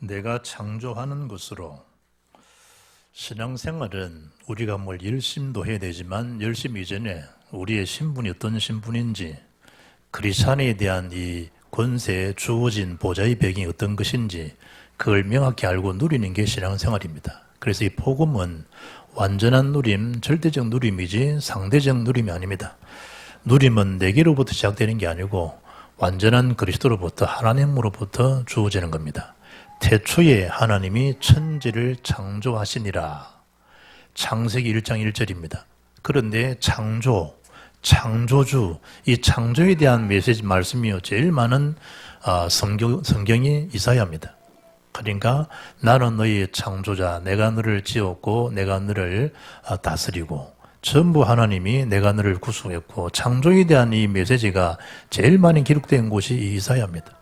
내가 창조하는 것으로. 신앙생활은 우리가 뭘 열심도 해야 되지만 열심 이전에 우리의 신분이 어떤 신분인지, 크리스찬에 대한 이 권세에 주어진 보좌의 배경이 어떤 것인지 그걸 명확히 알고 누리는 게 신앙생활입니다. 그래서 이 복음은 완전한 누림, 절대적 누림이지 상대적 누림이 아닙니다. 누림은 내게로부터 시작되는 게 아니고 완전한 그리스도로부터, 하나님으로부터 주어지는 겁니다. 태초에 하나님이 천지를 창조하시니라. 창세기 1장 1절입니다. 그런데 창조주, 이 창조에 대한 메시지 말씀이요 제일 많은 성경이 이사야입니다. 그러니까 나는 너희의 창조자, 내가 너를 지었고 내가 너를 다스리고, 전부 하나님이 내가 너를 구속했고, 창조에 대한 이 메시지가 제일 많이 기록된 곳이 이사야입니다.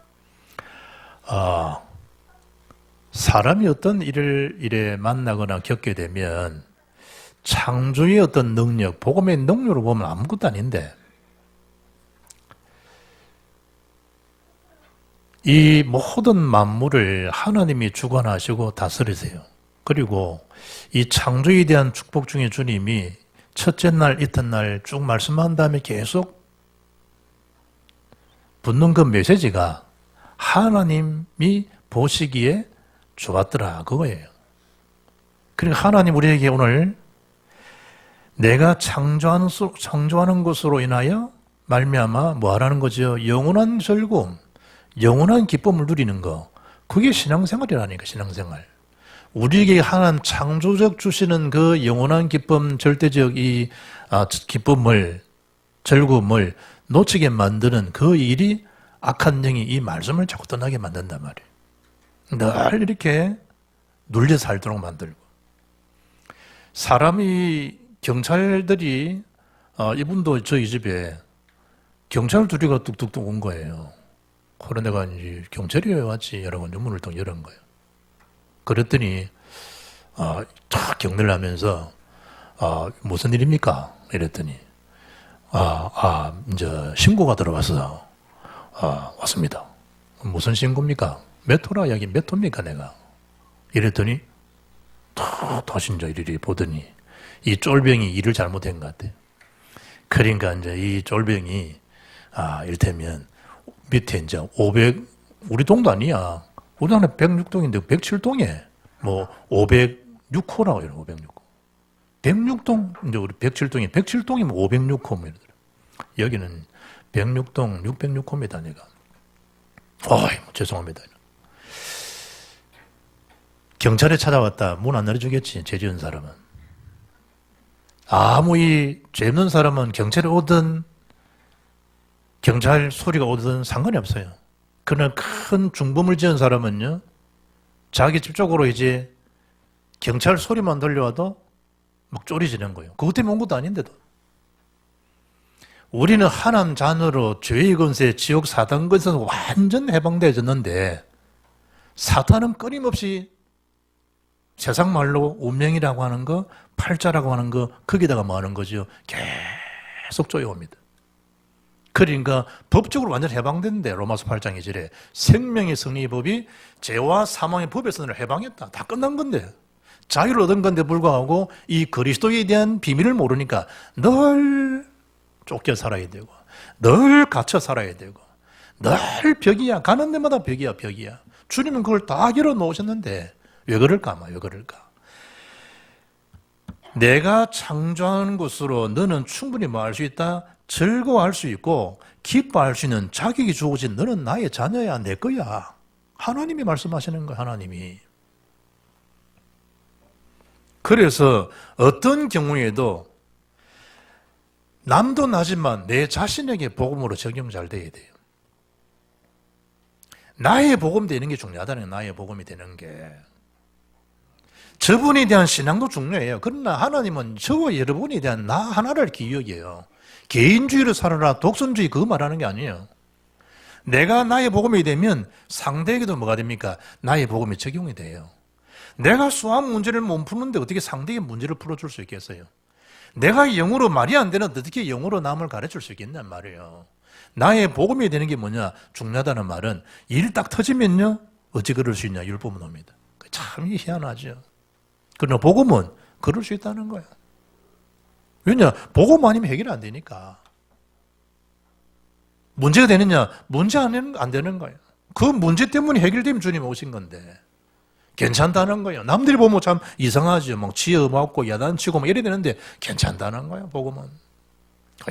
사람이 어떤 일을 이래 만나거나 겪게 되면 창조의 어떤 능력, 복음의 능력으로 보면 아무것도 아닌데, 이 모든 만물을 하나님이 주관하시고 다스리세요. 그리고 이 창조에 대한 축복 중에 주님이 첫째 날, 이튿날 쭉 말씀한 다음에 계속 붙는 그 메시지가 하나님이 보시기에 좋았더라, 그거예요. 그러니까 하나님 우리에게 오늘 내가 창조하는 것으로 인하여 말미암아 뭐 하라는 거죠? 영원한 즐거움, 영원한 기쁨을 누리는 거. 그게 신앙생활이라니까, 신앙생활. 우리에게 하나님 창조적 주시는 그 영원한 기쁨, 절대적 이 기쁨을, 즐거움을 놓치게 만드는 그 일이 악한 영이 이 말씀을 자꾸 떠나게 만든단 말이에요. 늘 이렇게 눌려 살도록 만들고. 사람이, 경찰들이, 이분도 저희 집에 경찰 둘이가 뚝뚝뚝 온 거예요. 그래 내가 이제 경찰이 왜 왔지? 여러분 문을 또 열은 거예요. 그랬더니 탁 경례를 하면서 무슨 일입니까? 이랬더니 이제 신고가 들어와서 왔습니다. 무슨 신고입니까? 몇 호라, 여기 몇 호입니까 내가? 이랬더니 다시 이제 이리 보더니 이 쫄병이 일을 잘못한 것 같아. 그러니까 이제 이 쫄병이 이를테면 밑에 이제 500, 우리 동도 아니야. 우리 동네 106동인데 107동에 뭐 506호라고 해요. 506호. 106동, 이제 우리 107동이 107동이면 506호. 뭐 여기는 106동 606호입니다, 내가. 죄송합니다. 경찰에 찾아왔다. 문 안 열어주겠지, 죄 지은 사람은. 아무 죄 없는 사람은 경찰에 오든 경찰 소리가 오든 상관이 없어요. 그러나 큰 중범을 지은 사람은요, 자기 집 쪽으로 이제 경찰 소리만 들려와도 막 쪼리지는 거예요. 그것 때문에 온 것도 아닌데도. 우리는 하나님 자녀로 죄의 권세, 지옥 사단 권세에서 완전 해방되어졌는데, 사탄은 끊임없이 세상 말로 운명이라고 하는 거, 팔자라고 하는 거, 거기다가 뭐 하는 거죠? 계속 쪼여옵니다. 그러니까 법적으로 완전 해방됐는데, 로마서 8장 2절에 생명의 승리의 법이 죄와 사망의 법에서는 해방했다. 다 끝난 건데, 자유를 얻은 건데 불구하고 이 그리스도에 대한 비밀을 모르니까 늘 쫓겨 살아야 되고, 늘 갇혀 살아야 되고, 늘 벽이야. 가는 데마다 벽이야. 주님은 그걸 다 열어놓으셨는데 왜 그럴까? 아마 왜 그럴까? 내가 창조하는 것으로 너는 충분히 뭐 할 수 있다? 즐거워할 수 있고 기뻐할 수 있는 자격이 주어진 너는 나의 자녀야, 내 거야. 하나님이 말씀하시는 거야, 하나님이. 그래서 어떤 경우에도 남도 나지만 내 자신에게 복음으로 적용 잘 돼야 돼요. 나의 복음 되는 게 중요하다는 거예요. 나의 복음이 되는 게. 저분에 대한 신앙도 중요해요. 그러나 하나님은 저와 여러분에 대한 나 하나를 기억해요. 개인주의로 살아라, 독선주의 그거 말하는 게 아니에요. 내가 나의 복음이 되면 상대에게도 뭐가 됩니까? 나의 복음이 적용이 돼요. 내가 수학 문제를 못 푸는데 어떻게 상대의 문제를 풀어줄 수 있겠어요? 내가 영어로 말이 안 되는데 어떻게 영어로 남을 가르칠 수 있겠냔 말이에요. 나의 복음이 되는 게 뭐냐? 중요하다는 말은 일 딱 터지면요, 어찌 그럴 수 있냐? 율법은 옵니다. 참 희한하죠. 그러나 복음은 그럴 수 있다는 거야. 왜냐? 복음 아니면 해결 안 되니까. 문제가 되느냐? 문제 안 되는 거예요. 그 문제 때문에 해결되면 주님 오신 건데 괜찮다는 거예요. 남들이 보면 참 이상하죠. 막 지어 맞고 야단치고 막 이래야 되는데 괜찮다는 거예요. 복음은.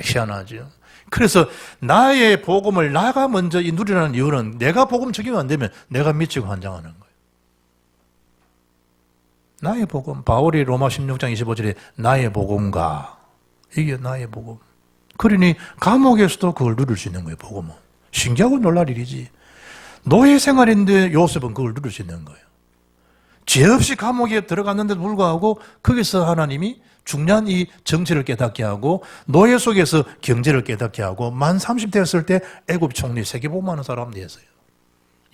희한하죠. 그래서 나의 복음을 나가 먼저 누리라는 이유는 내가 복음 적용 안 되면 내가 미치고 환장하는 거예요. 나의 복음. 바울이 로마 16장 25절에 나의 복음가. 이게 나의 복음. 그러니 감옥에서도 그걸 누릴 수 있는 거예요. 복음은. 신기하고 놀랄 일이지. 노예 생활인데 요셉은 그걸 누릴 수 있는 거예요. 죄 없이 감옥에 들어갔는데도 불구하고 거기서 하나님이 중요한 이 정체를 깨닫게 하고 노예 속에서 경제를 깨닫게 하고 만 30 되었을 때 애굽 총리 세계복음하는 사람 되었어요.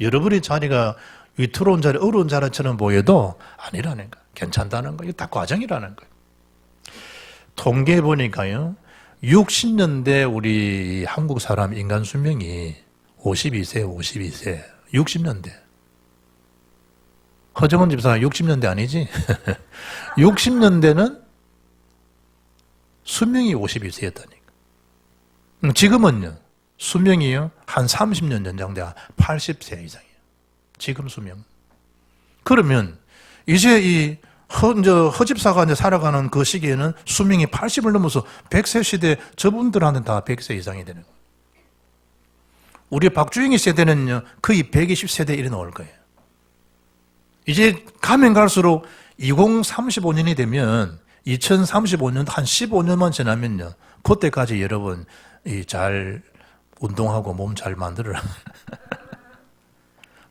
여러분의 자리가 위태로운 자리, 어려운 자리처럼 보여도 아니라는 거예요. 괜찮다는 거예요. 다 과정이라는 거예요. 통계해 보니까요. 60년대 우리 한국 사람 인간 수명이 52세. 60년대. 허정은 집사 60년대 아니지? 60년대는 수명이 52세였다니까. 지금은요. 수명이요. 한 30년 연장돼 80세 이상이에요. 지금 수명. 그러면 이제 이 허집사가 이제 살아가는 그 시기에는 수명이 80을 넘어서 100세 시대 저분들한테는 다 100세 이상이 되는 거예요. 우리 박주영이 세대는요. 거의 120세대 이래 나올 거예요. 이제 가면 갈수록 2035년이 되면 2035년 한 15년만 지나면요. 그때까지 여러분 잘 운동하고 몸 잘 만들어라.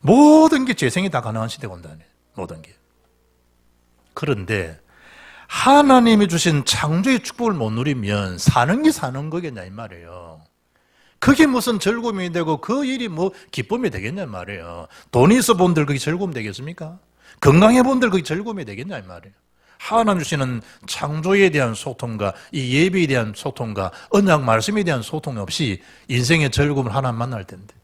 모든 게 재생이 다 가능한 시대가 온다네. 모든 게. 그런데 하나님이 주신 창조의 축복을 못 누리면 사는 게 사는 거겠냐 이 말이에요. 그게 무슨 즐거움이 되고 그 일이 뭐 기쁨이 되겠냐 말이에요. 돈이 있어 본들 그게 즐거움 되겠습니까? 건강해 본들 그게 즐거움이 되겠냐 이 말이에요. 하나님 주시는 창조에 대한 소통과 이 예배에 대한 소통과 언약 말씀에 대한 소통 없이 인생의 즐거움을 하나님 만날 텐데.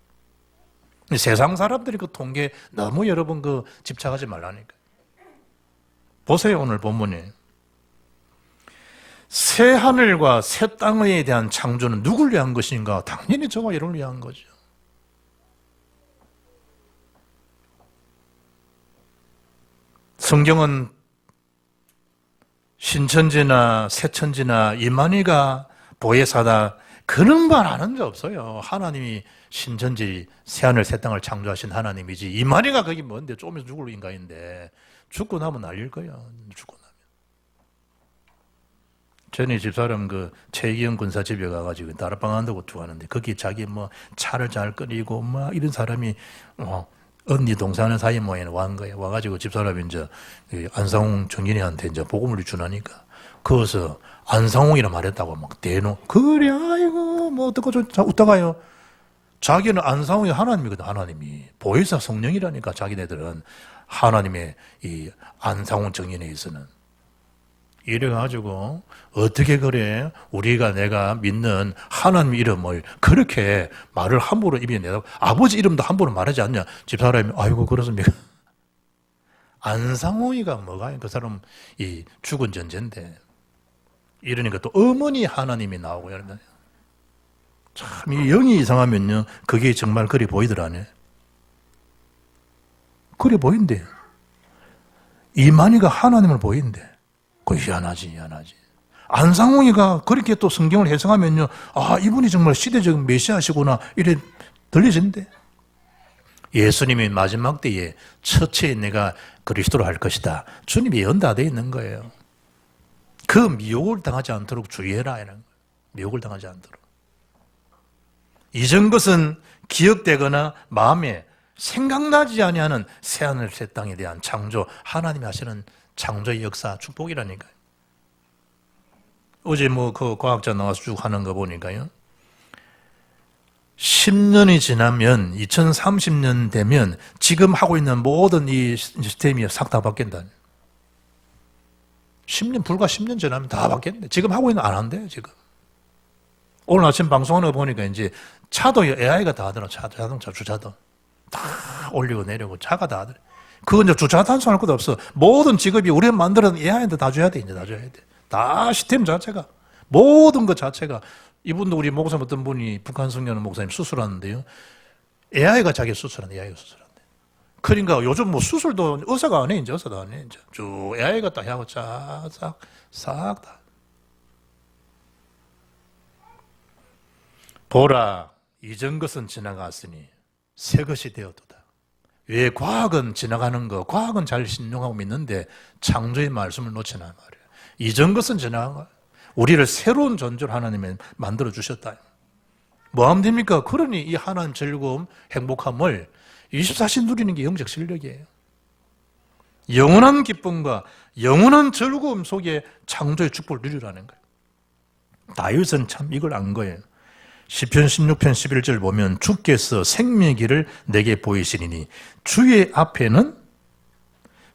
세상 사람들이 그 통계 너무 여러분 그 집착하지 말라니까. 보세요 오늘 본문에. 새 하늘과 새 땅에 대한 창조는 누굴 위한 것인가? 당연히 저와 여러분을 위한 거죠. 성경은 신천지나 새천지나 이만희가 보혜사다 그런 말 하는 적 없어요. 하나님이 신천지 새하늘 새 땅을 창조하신 하나님이지 이만희가 그게 뭔데 좀 있으면 죽을 인간인데 죽고 나면 날릴 거야. 죽고 나면. 전에 집사람 그 최기영 군사 집에 가가지고 다락방 한다고 좋아하는데 거기 자기 뭐 차를 잘 끓이고 뭐 이런 사람이 언니 동사하는 사이 모양에 와한 거예요. 와가지고 집사람이 이제 안상홍 정인이한테 이제 복음을 주나니까 거기서 안상홍이라 말했다고 막 대노 그래 아이고 뭐 어떡하 좀 웃다가요. 자기는 안상홍이 하나님이거든. 하나님이 보혜사 성령이라니까 자기네들은 하나님의 이 안상홍 정인에 있어는 이래가지고 어떻게 그래 우리가 내가 믿는 하나님 이름을 그렇게 말을 함부로 입에 내다고 아버지 이름도 함부로 말하지 않냐. 집사람이 아이고 그렇습니까? 안상홍이가 뭐가 그 사람 이 죽은 전제인데 이러니까 또 어머니 하나님이 나오고 이러면 참 이 영이 이상하면요 그게 정말 그리 보이더라네. 그래 보인대. 이만희가 하나님을 보인대. 그 희한하지. 안상홍이가 그렇게 또 성경을 해석하면요, 아, 이분이 정말 시대적 메시아시구나, 이래 들리진대. 예수님이 마지막 때에 첫째 내가 그리스도로 할 것이다. 주님이 연다되어 있는 거예요. 그 미혹을 당하지 않도록 주의해라. 이런 거예요. 미혹을 당하지 않도록. 이전 것은 기억되거나 마음에 생각나지 아니하는 새하늘 새 땅에 대한 창조, 하나님이 하시는 창조의 역사, 축복이라니까요. 어제 뭐 그 과학자 나와서 쭉 하는 거 보니까요. 10년이 지나면 2030년 되면 지금 하고 있는 모든 이 시스템이 싹 다 바뀐다. 10년, 불과 10년 지나면 다 바뀌었는데 지금 하고 있는 안 한대요, 지금. 오늘 아침 방송하는 거 보니까 이제 차도 AI가 다 하더라. 자동차 주차도. 다 올리고 내리고 자가 다 하더래. 그건 이제 주차 단속할 것도 없어. 모든 직업이 우리가 만들어낸 AI한테 다 줘야 돼. 이제 다 줘야 돼. 다 시스템 자체가. 모든 것 자체가. 이분도 우리 목사님 어떤 분이 북한 성령 목사님 수술하는데요. AI가 자기 수술한대. AI가 수술한대. 그러니까 요즘 뭐 수술도 의사가 안 해. 이제 의사도 안 해. 이제 쭉 AI가 딱 하고 싹 다. 보라, 이전 것은 지나갔으니 새 것이 되었도다. 왜 과학은 지나가는 거, 과학은 잘 신용하고 믿는데 창조의 말씀을 놓치나 말이에요. 이전 것은 지나간 거예요. 우리를 새로운 존재로 하나님이 만들어 주셨다. 뭐 하면 됩니까? 그러니 이 하나님 즐거움, 행복함을 24시 누리는 게 영적 실력이에요. 영원한 기쁨과 영원한 즐거움 속에 창조의 축복을 누리라는 거예요. 다윗은 참 이걸 안 거예요. 시편 16편 11절 보면 주께서 생명의 길을 내게 보이시리니 주의 앞에는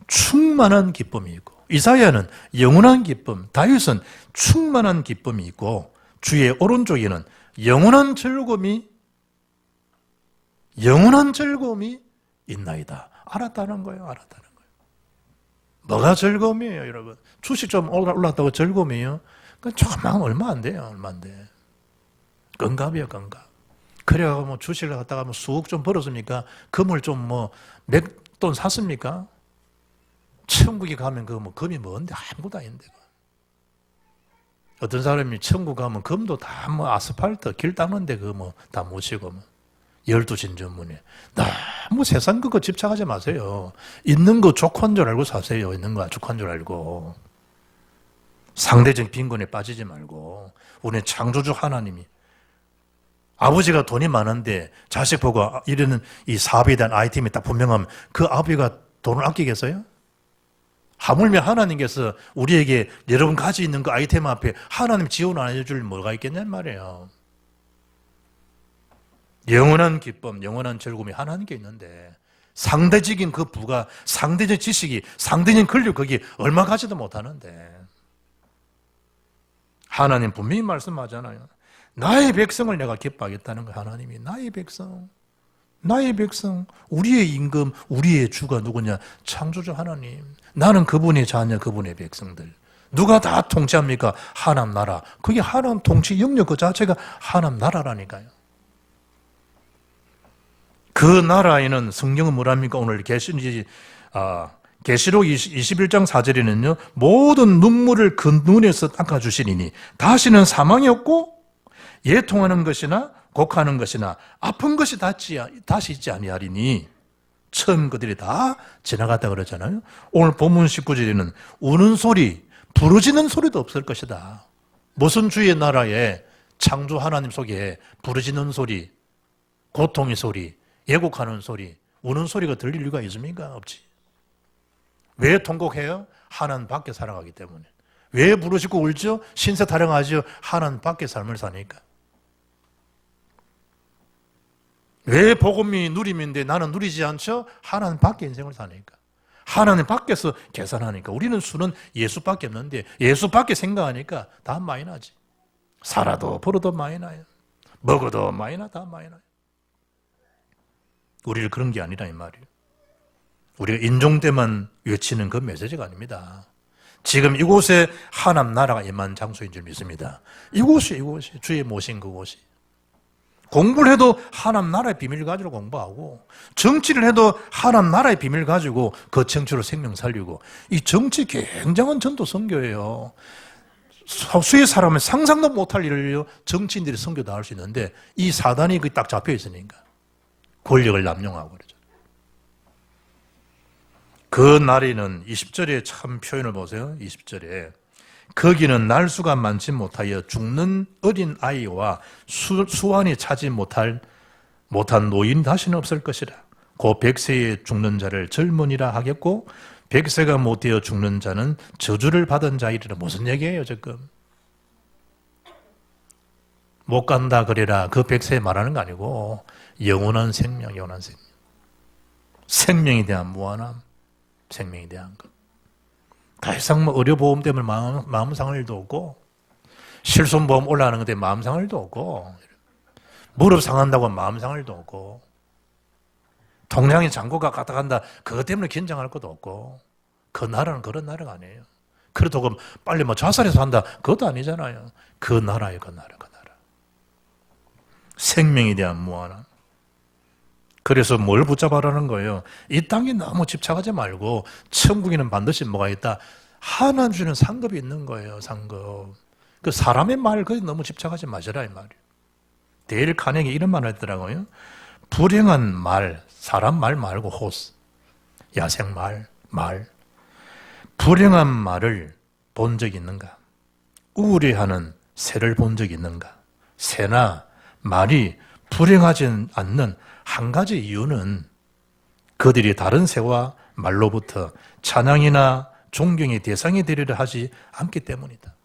충만한 기쁨이 있고, 이사야는 영원한 기쁨, 다윗은 충만한 기쁨이 있고, 주의 오른쪽에는 영원한 즐거움이 있나이다. 알았다는 거예요. 알았다는 거예요. 뭐가 즐거움이에요, 여러분? 주식 좀 올랐다고 즐거움이에요? 그 조금만 얼마 안 돼요. 얼마 안 돼. 건갑이에요, 건갑. 그래가 뭐 주식을 갖다가 뭐 수억 좀 벌었습니까? 금을 좀 뭐 몇 돈 샀습니까? 천국에 가면 그 뭐 금이 뭔데 아무것도 아닌데. 어떤 사람이 천국 가면 금도 다 뭐 아스팔트 길 닦는데 그 뭐 다 모시고 뭐 12신 전문에 너무 세상 그거 집착하지 마세요. 있는 거 족한 줄 알고 사세요. 있는 거 족한 줄 알고. 상대적 빈곤에 빠지지 말고. 우리 창조주 하나님이 아버지가 돈이 많은데 자식 보고 이러는 이 사업에 대한 아이템이 딱 분명하면 그 아버지가 돈을 아끼겠어요? 하물며 하나님께서 우리에게 여러분 가지고 있는 그 아이템 앞에 하나님 지원 안 해줄 뭐가 있겠냔 말이에요. 영원한 기쁨, 영원한 즐거움이 하나님께 있는데 상대적인 그 부가, 상대적 지식이, 상대적 권력 거기 얼마 가지도 못하는데 하나님 분명히 말씀하잖아요. 나의 백성을 내가 기뻐하겠다는 거예요. 하나님이 나의 백성, 우리의 임금, 우리의 주가 누구냐? 창조주 하나님. 나는 그분의 자녀, 그분의 백성들. 누가 다 통치합니까? 하나님 나라. 그게 하나님 통치 영역 그 자체가 하나님 나라라니까요. 그 나라에는 성경은 뭐랍니까? 오늘 계시록 21장 4절에는요. 모든 눈물을 그 눈에서 닦아주시리니 다시는 사망이 없고 예통하는 것이나 곡하는 것이나 아픈 것이 다시 있지 아니하리니 처음 그들이 다 지나갔다 그러잖아요. 오늘 본문 19절에는 우는 소리, 부르짖는 소리도 없을 것이다. 무슨 주의 나라에 창조 하나님 속에 부르짖는 소리, 고통의 소리, 예곡하는 소리, 우는 소리가 들릴 이유가 있습니까? 없지. 왜 통곡해요? 하나님 밖에 살아가기 때문에. 왜 부르짖고 울죠? 신세 타령하죠? 하나님 밖에 삶을 사니까. 왜 복음이 누림인데 나는 누리지 않죠? 하나님 밖에 인생을 사니까. 하나님 밖에서 계산하니까. 우리는 수는 예수밖에 없는데 예수밖에 생각하니까 다 많이 나지. 살아도 벌어도 많이 나요. 먹어도 많이 나, 다 많이 나요. 우리를 그런 게 아니라 이 말이에요. 우리가 인종 때만 외치는 그 메시지가 아닙니다. 지금 이곳에 하나님 나라가 임한 장소인 줄 믿습니다. 이곳이 주의 모신 그곳이. 공부를 해도 하나님 나라의 비밀을 가지고 공부하고, 정치를 해도 하나님 나라의 비밀을 가지고 그 정치로 생명 살리고, 이 정치 굉장한 전도 선교예요. 소수의 사람은 상상도 못할 일을 정치인들이 선교도 할 수 있는데 이 사단이 딱 잡혀 있으니까 권력을 남용하고 그러죠. 그 날에는 20절에 참 표현을 보세요. 20절에 거기는 날수가 많지 못하여 죽는 어린 아이와 수완이 차지 못한 노인 다시는 없을 것이라. 그 100세에 죽는 자를 젊은이라 하겠고 100세가 못 되어 죽는 자는 저주를 받은 자이리라. 무슨 얘기예요 지금? 못 간다 그래라. 그 100세 말하는 거 아니고 영원한 생명, 영원한 생명. 생명에 대한 무한함, 생명에 대한 것. 더 이상 뭐 의료보험 때문에 마음 상할 일도 없고, 실손보험 올라가는 것 때문에 마음 상할 일도 없고, 무릎 상한다고 마음 상할 일도 없고, 동양의 장고가 갔다 간다. 그것 때문에 긴장할 것도 없고. 그 나라는 그런 나라가 아니에요. 그래도 그럼 빨리 뭐 자살해서 한다. 그것도 아니잖아요. 그 나라예요, 그 나라, 그 나라. 생명에 대한 무한함. 그래서 뭘 붙잡아라는 거예요? 이 땅에 너무 집착하지 말고 천국에는 반드시 뭐가 있다? 하나님 주는 상급이 있는 거예요, 상급. 그 사람의 말 그게 너무 집착하지 마시라 이 말이에요. 데일 카네기 이런 말을 했더라고요. 불행한 말, 사람 말 말고 호스, 야생 말. 불행한 말을 본 적이 있는가? 우울해하는 새를 본 적이 있는가? 새나 말이 불행하지 않는 한 가지 이유는 그들이 다른 새와 말로부터 찬양이나 존경의 대상이 되리라 하지 않기 때문이다.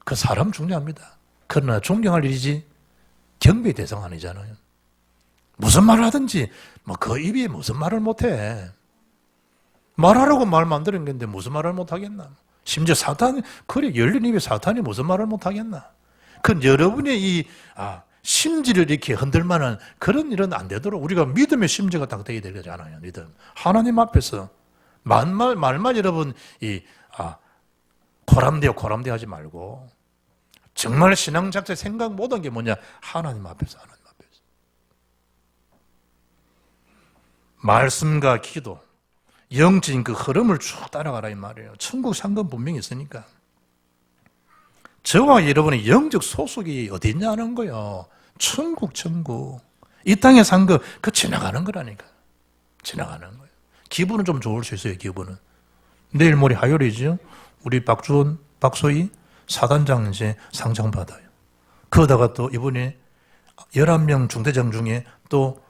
그 사람 중요합니다. 그러나 존경할 일이지 경배의 대상 아니잖아요. 무슨 말을 하든지 뭐 그 입에 무슨 말을 못해. 말하라고 말 만드는 건데 무슨 말을 못하겠나. 심지어 사탄, 그래 열린 입에 사탄이 무슨 말을 못하겠나. 그건 여러분의 이 심지를 이렇게 흔들만한 그런 일은 안 되도록 우리가 믿음의 심지가 딱 되게 되잖아요. 믿음. 하나님 앞에서 말만 여러분 고람되어 하지 말고 정말 신앙 자체 생각 못한 게 뭐냐? 하나님 앞에서. 말씀과 기도, 영적인 그 흐름을 쭉 따라가라 이 말이에요. 천국 상급 분명히 있으니까. 저와 여러분의 영적 소속이 어디 있냐는 거예요. 천국. 이 땅의 상급, 그 지나가는 거라니까. 지나가는 거예요. 기분은 좀 좋을 수 있어요, 기분은. 내일 모레 화요일이죠. 우리 박소희 사단장 이제 상장 받아요. 그러다가 또 이번에 11명 중대장 중에 또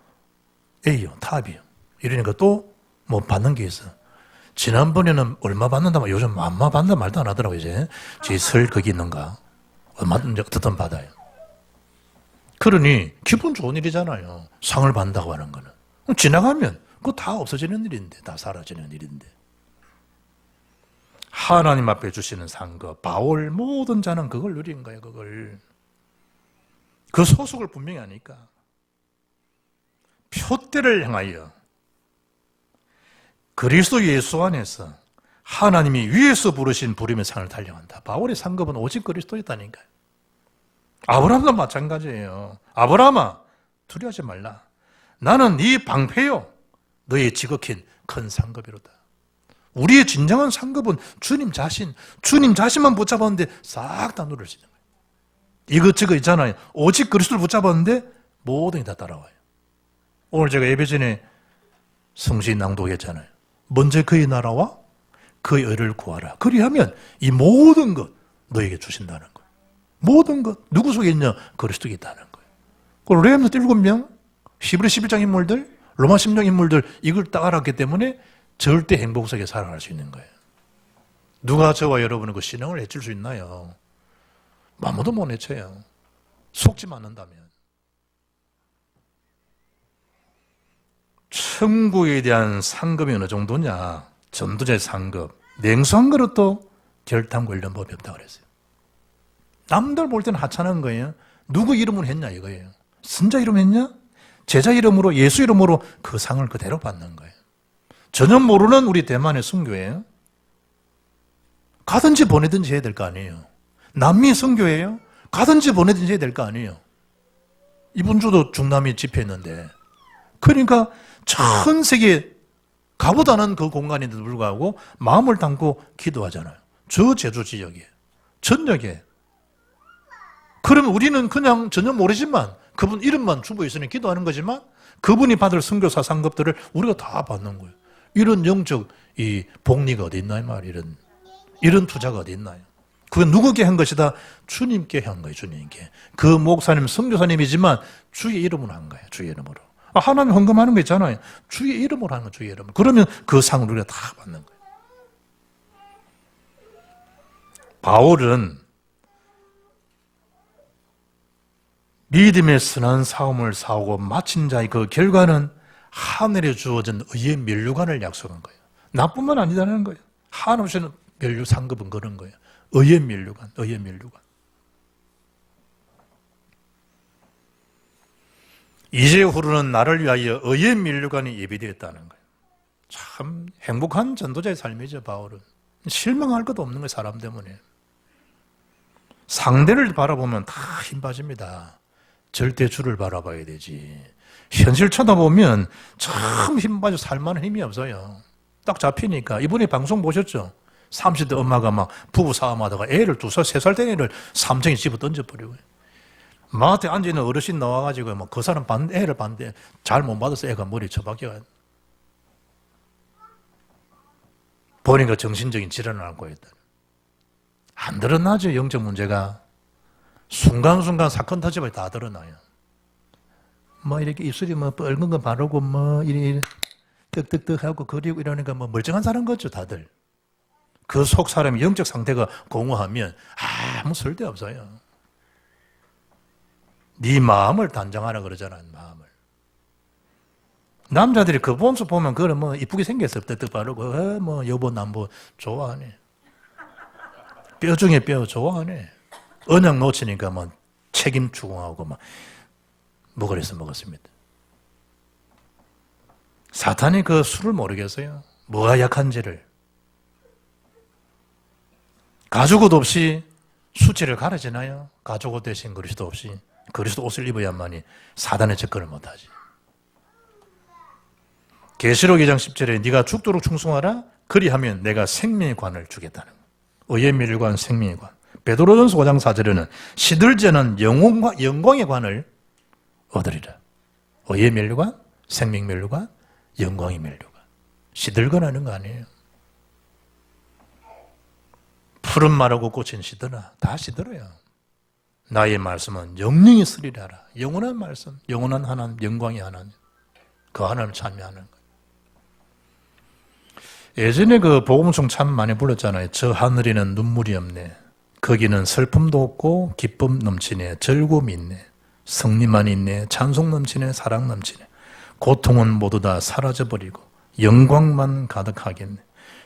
A요, 탑이요. 이러니까 또 뭐 받는 게 있어. 지난번에는 얼마 받는다, 요즘 얼마 받는다 말도 안 하더라고요, 이제. 설 거기 있는가. 얼마든지 어떻든 받아요. 그러니 기분 좋은 일이잖아요. 상을 받는다고 하는 거는. 지나가면 그거 다 없어지는 일인데, 다 사라지는 일인데. 하나님 앞에 주시는 상급, 바울 모든 자는 그걸 누린 거예요, 그걸. 그 소속을 분명히 하니까. 표대를 향하여 그리스도 예수 안에서 하나님이 위에서 부르신 부름의 상을 달려간다. 바울의 상급은 오직 그리스도였다니까요. 아브라함도 마찬가지예요. 아브라함아, 두려워하지 말라. 나는 네 방패요. 너의 지극히 큰 상급이로다. 우리의 진정한 상급은 주님 자신만 붙잡았는데 싹 다 누릴 수 있는 거예요. 이것저것 있잖아요. 오직 그리스도를 붙잡았는데 모든 게 다 따라와요. 오늘 제가 예배 전에 성시 낭독했잖아요. 먼저 그의 나라와 그의 의를 구하라. 그리하면 이 모든 것 너에게 주신다는 거예요. 모든 것. 누구 속에 있냐? 그리스도에 있다는 거예요. 그 렘넌트 7명, 히브리 11장 인물들, 로마 10장 인물들 이걸 딱 알았기 때문에 절대 행복 속에 살아갈 수 있는 거예요. 누가 저와 여러분의 그 신앙을 해칠 수 있나요? 아무도 못 해쳐요. 속지 않는다면. 천국에 대한 상급이 어느 정도냐? 전도자의 상급. 냉수한 그릇도 결탄 관련 법이 없다고 그랬어요. 남들 볼 때는 하찮은 거예요. 누구 이름으로 했냐 이거예요. 선자 이름 했냐? 제자 이름으로, 예수 이름으로 그 상을 그대로 받는 거예요. 전혀 모르는 우리 대만의 선교예요. 가든지 보내든지 해야 될 거 아니에요. 남미 선교예요. 가든지 보내든지 해야 될 거 아니에요. 이번 주도 중남미 집회했는데 그러니까 전 세계 가보다는 그 공간인데도 불구하고 마음을 담고 기도하잖아요. 저 제주 지역에, 전역에. 그러면 우리는 그냥 전혀 모르지만 그분 이름만 주고 있으니 기도하는 거지만 그분이 받을 선교사 상급들을 우리가 다 받는 거예요. 이런 영적 이 복리가 어디 있나요? 이런 투자가 어디 있나요? 그건 누구께 한 것이다? 주님께 한 거예요. 주님께. 그 목사님, 선교사님이지만 주의 이름으로 한 거예요. 주의 이름으로. 하나님 헌금하는 거 있잖아요. 주의 이름으로 하는 거, 주의 이름으로. 그러면 그 상을 우리가 다 받는 거예요. 바울은 믿음의 선한 싸움을 싸우고 마친 자의 그 결과는 하늘에 주어진 의의 면류관을 약속한 거예요. 나뿐만 아니다는 거예요. 하나님 주시는 면류 상급은 그런 거예요. 의의 면류관, 의의 면류관. 이제후로는 나를 위하여 의의 면류관이 예비되었다는 거예요. 참 행복한 전도자의 삶이죠, 바울은. 실망할 것도 없는 거예요, 사람 때문에. 상대를 바라보면 다 힘 빠집니다. 절대 주를 바라봐야 되지. 현실 쳐다보면 참 힘 빠져 살만한 힘이 없어요. 딱 잡히니까. 이번에 방송 보셨죠? 30대 엄마가 막 부부 싸움하다가 애를 2살, 3살 된 애를 삼층에 집어 던져버리고. 마트에 앉아있는 어르신 나와가지고 뭐 그 사람 애를 봤는데 잘 못 받아서 애가 머리 쳐박혀. 보니까 정신적인 질환을 앓고 있다. 안 드러나죠, 영적 문제가. 순간순간 사건 터지면 다 드러나요. 뭐 이렇게 입술이 뭐 뻘건 거 바르고 뭐 이래 떡떡떡 하고 그리고 이러니까 뭐 멀쩡한 사람 같죠, 다들. 그 속 사람의 영적 상태가 공허하면 아무 쓸데없어요. 네 마음을 단정하라 그러잖아요, 마음을. 남자들이 그 본수 보면 그걸 뭐 이쁘게 생겼어, 떡떡 바르고 뭐 여보 남보 좋아하네. 뼈 중에 뼈 좋아하네. 언약 놓치니까 뭐 책임 추궁하고 막 먹으래서 먹었습니다. 사탄이 그 수를 모르겠어요. 뭐가 약한지를. 가죽 옷 없이 수치를 가려지나요? 가죽 옷 대신 그리스도 없이. 그리스도 옷을 입어야만이 사단의 접근을 못하지. 계시록 2장 10절에 네가 죽도록 충성하라. 그리하면 내가 생명의 관을 주겠다는 거예요. 의의 멸관, 생명의 관. 베드로전서 5장 4절에는 시들지 않은 영광의 관을 얻으리라. 의의 멸관, 생명 멸관, 영광의 멸관. 시들거나 하는 거 아니에요. 푸른 말하고 꽃은 시드나 다 시들어요. 나의 말씀은 영영이 쓰리라. 영원한 말씀, 영원한 하나님, 영광의 하나님. 그 하나님을 찬미하는 거예요. 예전에 그 복음송 참 많이 불렀잖아요. 저 하늘에는 눈물이 없네. 거기는 슬픔도 없고 기쁨 넘치네. 즐거움이 있네. 승리만 있네. 찬송 넘치네. 사랑 넘치네. 고통은 모두 다 사라져버리고 영광만 가득하겠네.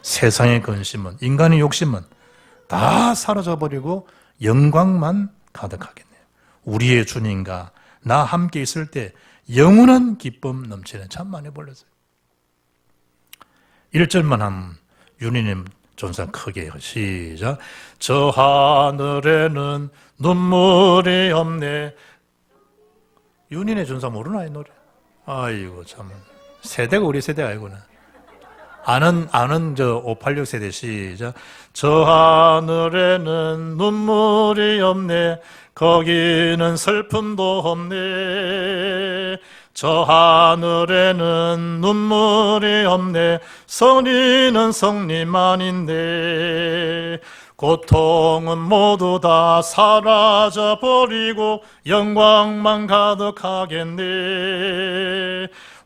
세상의 근심은, 인간의 욕심은 다 사라져버리고 영광만 가득하겠네요. 우리의 주님과 나 함께 있을 때 영원한 기쁨 넘치는 참 많이 불렀어요. 1절만 하면 윤희님 존상 크게 해요. 시작. 저 하늘에는 눈물이 없네. 윤희네 존상 모르나 이 노래? 아이고 참 세대가 우리 세대 아니구나. 아는 저 586 세대 시작. 저 하늘에는 눈물이 없네. 거기는 슬픔도 없네. 저 하늘에는 눈물이 없네. 선의는 성리만 있네. 고통은 모두 다 사라져 버리고 영광만 가득하겠네.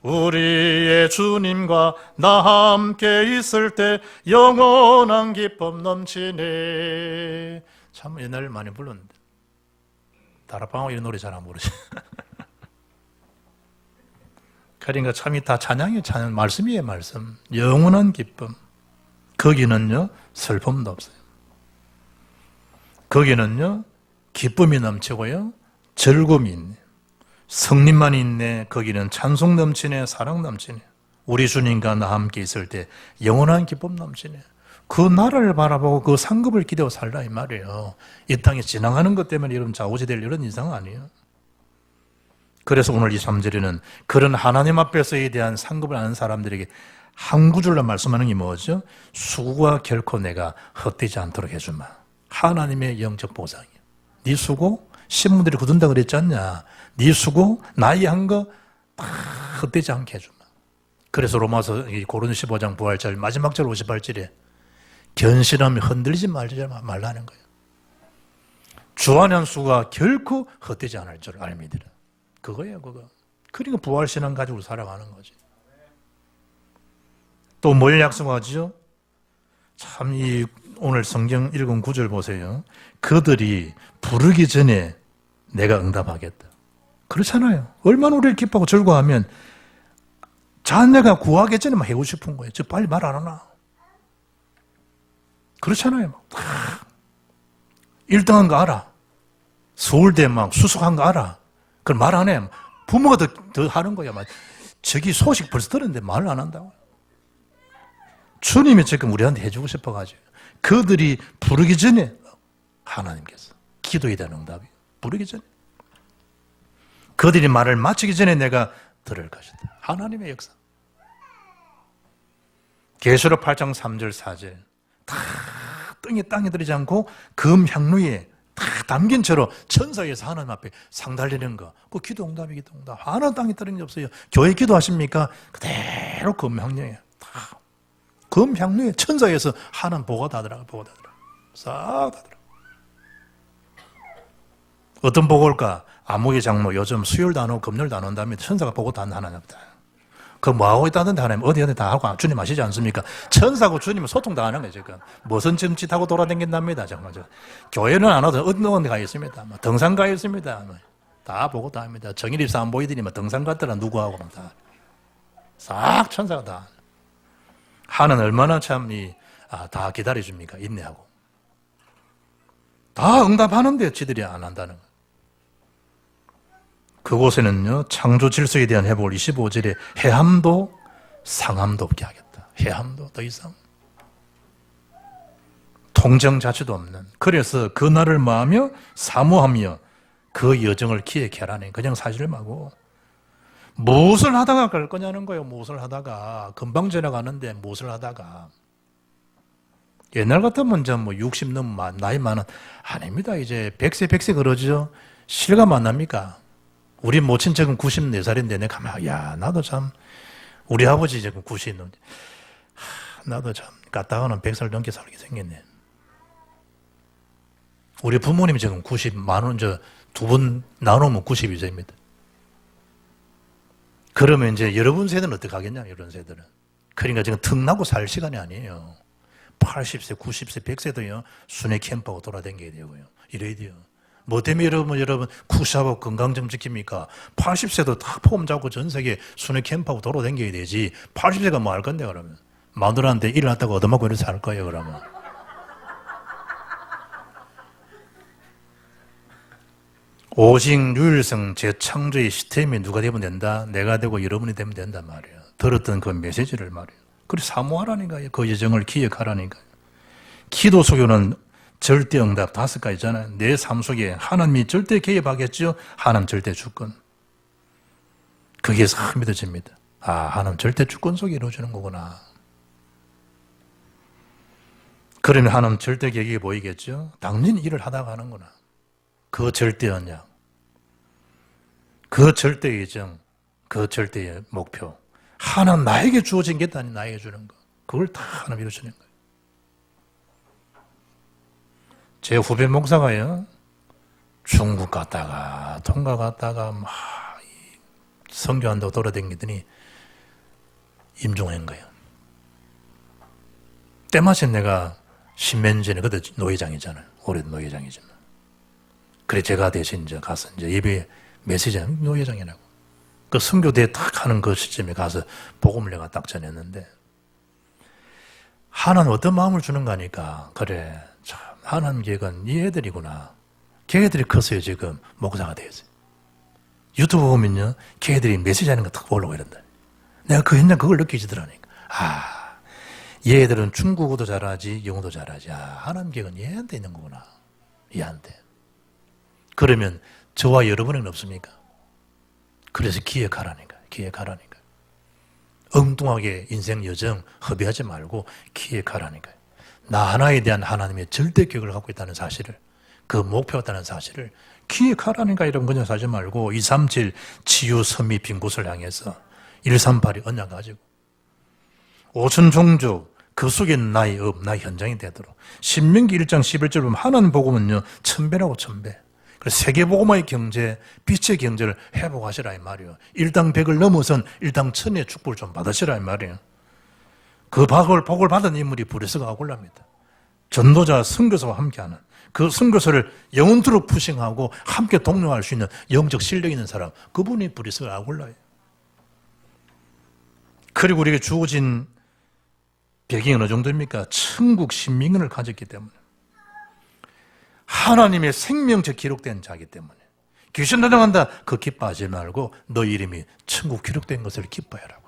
우리의 주님과 나 함께 있을 때 영원한 기쁨 넘치네. 참 옛날에 많이 불렀는데 다락방하고 이런 노래 잘 안 부르지. 그러니까 참이 다 찬양이에요. 찬양. 말씀이에요. 말씀. 영원한 기쁨. 거기는요 슬픔도 없어요. 거기는요 기쁨이 넘치고요 즐거움이 있네. 성림만 있네. 거기는 찬송 넘치네. 사랑 넘치네. 우리 주님과 나 함께 있을 때 영원한 기쁨 넘치네. 그 나라를 바라보고 그 상급을 기대고 살라 이 말이에요. 이 땅에 지나가는 것 때문에 이런 좌우지될 이런 이상 아니에요. 그래서 오늘 23절에는 그런 하나님 앞에서에 대한 상급을 아는 사람들에게 한 구절로 말씀하는 게 뭐죠? 수고가 결코 내가 헛되지 않도록 해주마. 하나님의 영적 보상이에요. 네 수고 신문들이 굳은다 그랬지 않냐. 네 수고 나이 한 거 다 헛되지 않게 해주마. 그래서 로마서 고린도 15장 부활절 마지막 절 58절에 견실함이 흔들리지 말라는 거예요. 주안의 수가 결코 헛되지 않을 줄 알미니라. 그거예요, 그거. 그러니까 부활신앙 가지고 살아가는 거지. 또 뭘 약속하죠? 참, 오늘 성경 읽은 구절 보세요. 그들이 부르기 전에 내가 응답하겠다. 그렇잖아요. 얼마나 우리를 기뻐하고 즐거워하면 자네가 구하기 전에 막 해고 싶은 거예요. 저 빨리 말 안 하나? 그렇잖아요. 1등한 거 알아. 서울대 막 수석한 거 알아. 그걸 말 안 해. 부모가 더 하는 거야. 저기 소식 벌써 들었는데 말을 안 한다고. 주님이 지금 우리한테 해주고 싶어가지고 그들이 부르기 전에 하나님께서 기도에 대한 응답이 부르기 전에 그들이 말을 마치기 전에 내가 들을 것이다. 하나님의 역사. 계시록 8장 3절 4절 다 땅에 들이지 않고 금 향루에 다 담긴 채로 천사에서 하나님 앞에 상달리는 거. 그 기도 응답이 기도 응답. 하나 땅에 떨어진 게 없어요. 교회 기도하십니까? 그대로 금 향루에 다 금 향루에 천사에서 하나님 보고 다더라. 싹 다더라. 어떤 보고 올까? 암흑의 장로 요즘 수요일도 안 오고 금요일도 안 온다며 천사가 보고 다 하나님 없다. 그 뭐하고 있다던데 하나님 어디 다 하고 주님 아시지 않습니까? 천사하고 주님은 소통 다 하는 거예요 지금. 무슨 점짓하고 돌아다닌답니다 정말. 교회는 안 와도 어느 데 가 있습니다. 등산 가 있습니다. 다 보고 다 합니다. 정일입사 안 보이더니 등산 갔더라 누구하고 다. 싹 천사가 다. 하는 얼마나 참 다 기다려줍니까? 인내하고. 다 응답하는데 지들이 안 한다는 거예요. 그곳에는요, 창조 질서에 대한 회복을 25절에 해함도 상함도 없게 하겠다. 해함도 더 이상. 통정 자체도 없는. 그래서 그 날을 마하며 사모하며 그 여정을 기획해라니. 그냥 사실을 마고. 무엇을 하다가 갈 거냐는 거예요. 무엇을 하다가. 금방 지나가는데 무엇을 하다가. 옛날 같으면 뭐 60 넘은 나이 많은. 아닙니다. 이제 100세 그러죠. 실감 안 납니까? 우리 모친 지금 94살인데 내가 가만, 야, 나도 참, 우리 아버지 지금 90 넘, 나도 참, 갔다가는 100살 넘게 살게 생겼네. 우리 부모님 지금 90, 만원, 두 분 나누면 92세입니다. 그러면 이제 여러분 세대는 어떻게 하겠냐, 이런 세대는. 그러니까 지금 턱나고 살 시간이 아니에요. 80세, 90세, 100세도요, 순회 캠프하고 돌아다녀야 되고요. 이래야 돼요. 뭐 때문에 여러분 쿠샤하고 건강 좀 지킵니까? 80세도 다 폼 잡고 전 세계 순회 캠프하고 돌아다녀야 되지. 80세가 뭐 할 건데 그러면? 마누라한테 일을 했다고 얻어먹고 이래서 할 거예요 그러면. 오직 유일성 재창조의 시스템이 누가 되면 된다? 내가 되고 여러분이 되면 된단 말이에요. 들었던 그 메시지를 말이에요. 그래서 사모하라니까요. 그 여정을 기억하라니까요. 기도 속에는 절대 응답 5가지 있잖아요. 내 삶 속에 하나님이 절대 개입하겠죠. 하나님 절대 주권. 그게 참 믿어집니다. 아, 하나님 절대 주권 속에 이루어지는 거구나. 그러면 하나님 절대 계획이 보이겠죠. 당연히 일을 하다가 하는구나. 그 절대 언약, 그 절대 예정, 그 절대의 목표. 하나님 나에게 주어진 게 아니 나에게 주는 거. 그걸 다 하나님 이루어지는 거예요. 제 후배 목사가요, 중국 갔다가, 통가 갔다가, 막, 선교한다고 돌아다니더니, 임종한 거예요. 때마침 내가 십몇 년 전에, 그때 노회장이잖아요. 올해도 노회장이지만. 그래, 제가 대신 이제 가서 이제 예배 메시지 노회장이라고. 그 선교대 딱 하는 그 시점에 가서 복음을 내가 딱 전했는데, 하나는 어떤 마음을 주는가 하니까, 그래, 참, 하나님 계획은 이 애들이구나. 걔들이 컸어요, 지금. 목사가 되었어요. 유튜브 보면요, 걔들이 메시지 하는 거 딱 보려고 이런다. 내가 그 현장 그걸 느끼지더라니까. 아, 얘들은 중국어도 잘하지, 영어도 잘하지. 아, 하나님 계획은 얘한테 있는 거구나. 얘한테. 그러면 저와 여러분에는 없습니까? 그래서 기획하라니까. 엉뚱하게 인생 여정 허비하지 말고 기획하라니까요. 나 하나에 대한 하나님의 절대 계획을 갖고 있다는 사실을, 그 목표가 있다는 사실을 기획하라니까. 이런 거냐 사지 말고 237 치유 선미 빈 곳을 향해서 138이 언약 가지고 5천 종족 그 속에 나의 업, 나의 현장이 되도록. 신명기 1장 11절 보면 하나님 복음은요 1000배라고 1000배. 그래서 세계복음의 경제, 빛의 경제를 회복하시라 이 말이에요. 일당 100을 넘어선 일당 1000의 축복을 좀 받으시라 이 말이에요. 그 복을 받은 인물이 브레스가 아굴라입니다. 전도자 선교사와 함께하는, 그 선교사를 영원토록 푸싱하고 함께 동료할 수 있는 영적 실력 있는 사람, 그분이 브레스가 아굴라예요. 그리고 우리에게 주어진 배경이 어느 정도입니까? 천국 신민권을 가졌기 때문에, 하나님의 생명체 기록된 자이기 때문에, 귀신 나타난다. 그 기뻐하지 말고 너 이름이 천국 기록된 것을 기뻐해라고.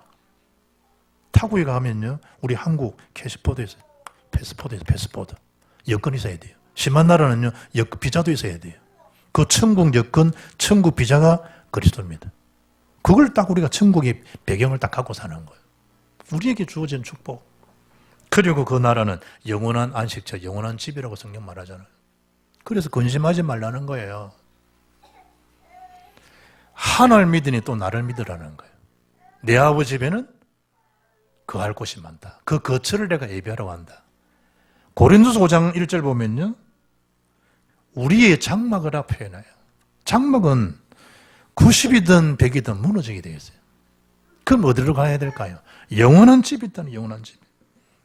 타국에 가면요, 우리 한국 캐시포드에서 패스포드 여권 있어야 돼요. 심한 나라는요, 비자도 있어야 돼요. 그 천국 여권, 천국 비자가 그리스도입니다. 그걸 딱 우리가 천국의 배경을 딱 갖고 사는 거예요. 우리에게 주어진 축복. 그리고 그 나라는 영원한 안식처, 영원한 집이라고 성경 말하잖아요. 그래서 근심하지 말라는 거예요. 하나를 믿으니 또 나를 믿으라는 거예요. 내 아버지 집에는 거할 곳이 많다. 그 거처를 내가 예비하러 한다. 고린도서 5장 1절 보면요, 우리의 장막이라 표현해요. 장막은 90이든 100이든 무너지게 되어 있어요. 그럼 어디로 가야 될까요? 영원한 집이 있다는 영원한 집.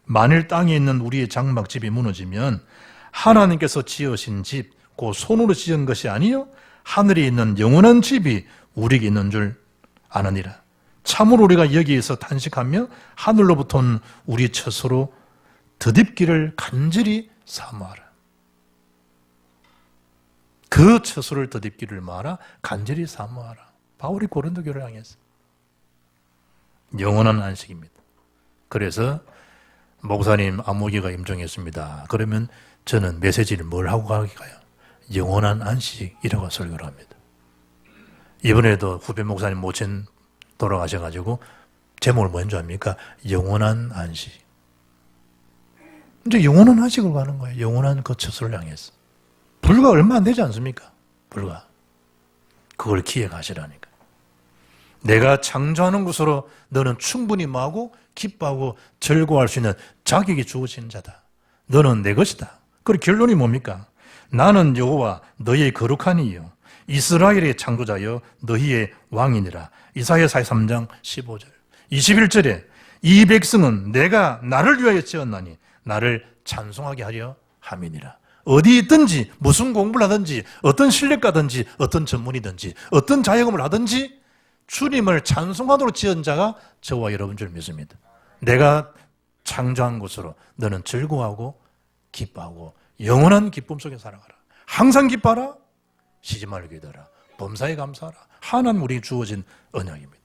만일 땅에 있는 우리의 장막집이 무너지면 하나님께서 지으신 집, 그 손으로 지은 것이 아니요 하늘에 있는 영원한 집이 우리에게 있는 줄 아느니라. 참으로 우리가 여기에서 탄식하며 하늘로부터 온 우리 처소로 더딥기를 간절히 사모하라. 그 처소를 더딥기를 마라. 간절히 사모하라. 바울이 고린도 교회를 향해서. 영원한 안식입니다. 그래서 목사님 안목이가 임종했습니다. 그러면 저는 메시지를 뭘 하고 가요? 영원한 안식이라고 설교를 합니다. 이번에도 후배 목사님 모친 돌아가셔가지고 제목을 뭔지 압니까? 영원한 안식. 이제 영원한 안식으로 가는 거예요. 영원한 그 처소를 향해서. 불과 얼마 안 되지 않습니까? 불과. 그걸 기획하시라니까. 내가 창조하는 것으로 너는 충분히 뭐하고 기뻐하고 즐거워할 수 있는 자격이 주어진 자다. 너는 내 것이다. 그리고 결론이 뭡니까? 나는 여호와 너희의 거룩한 이요 이스라엘의 창조자여 너희의 왕이니라. 이사야 43장 15절 21절에 이 백성은 내가 나를 위하여 지었나니 나를 찬송하게 하려 함이니라. 어디 있든지 무슨 공부를 하든지 어떤 실력가든지 어떤 전문이든지 어떤 자영업을 하든지 주님을 찬송하도록 지은 자가 저와 여러분 줄 믿습니다. 내가 창조한 곳으로 너는 즐거워하고 기뻐하고 영원한 기쁨 속에 살아가라. 항상 기뻐하라. 쉬지 말고 기도하라. 범사에 감사하라. 하나님 우리에게 주어진 언약입니다.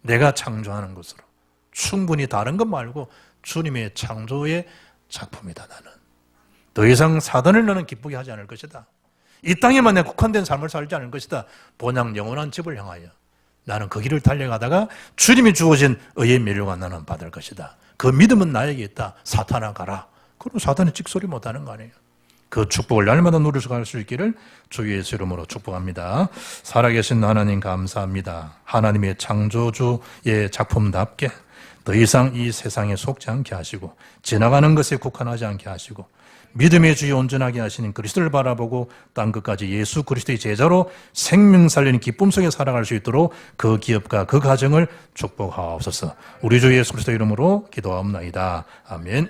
내가 창조하는 것으로 충분히 다른 것 말고 주님의 창조의 작품이다. 나는 더 이상 사단을 너는 기쁘게 하지 않을 것이다. 이 땅에만 내가 국한된 삶을 살지 않을 것이다. 본향 영원한 집을 향하여 나는 그 길을 달려가다가 주님이 주어진 의의 멸류관 나는 받을 것이다. 그 믿음은 나에게 있다. 사탄아 가라. 그럼 사탄이 찍소리 못하는 거 아니에요. 그 축복을 날마다 누릴 수 있기를 주 예수 이름으로 축복합니다. 살아계신 하나님 감사합니다. 하나님의 창조주의 작품답게 더 이상 이 세상에 속지 않게 하시고 지나가는 것에 국한하지 않게 하시고 믿음의 주에 온전하게 하시는 그리스도를 바라보고 땅 끝까지 예수 그리스도의 제자로 생명 살리는 기쁨 속에 살아갈 수 있도록 그 기업과 그 가정을 축복하옵소서. 우리 주 예수 그리스도 이름으로 기도하옵나이다. 아멘.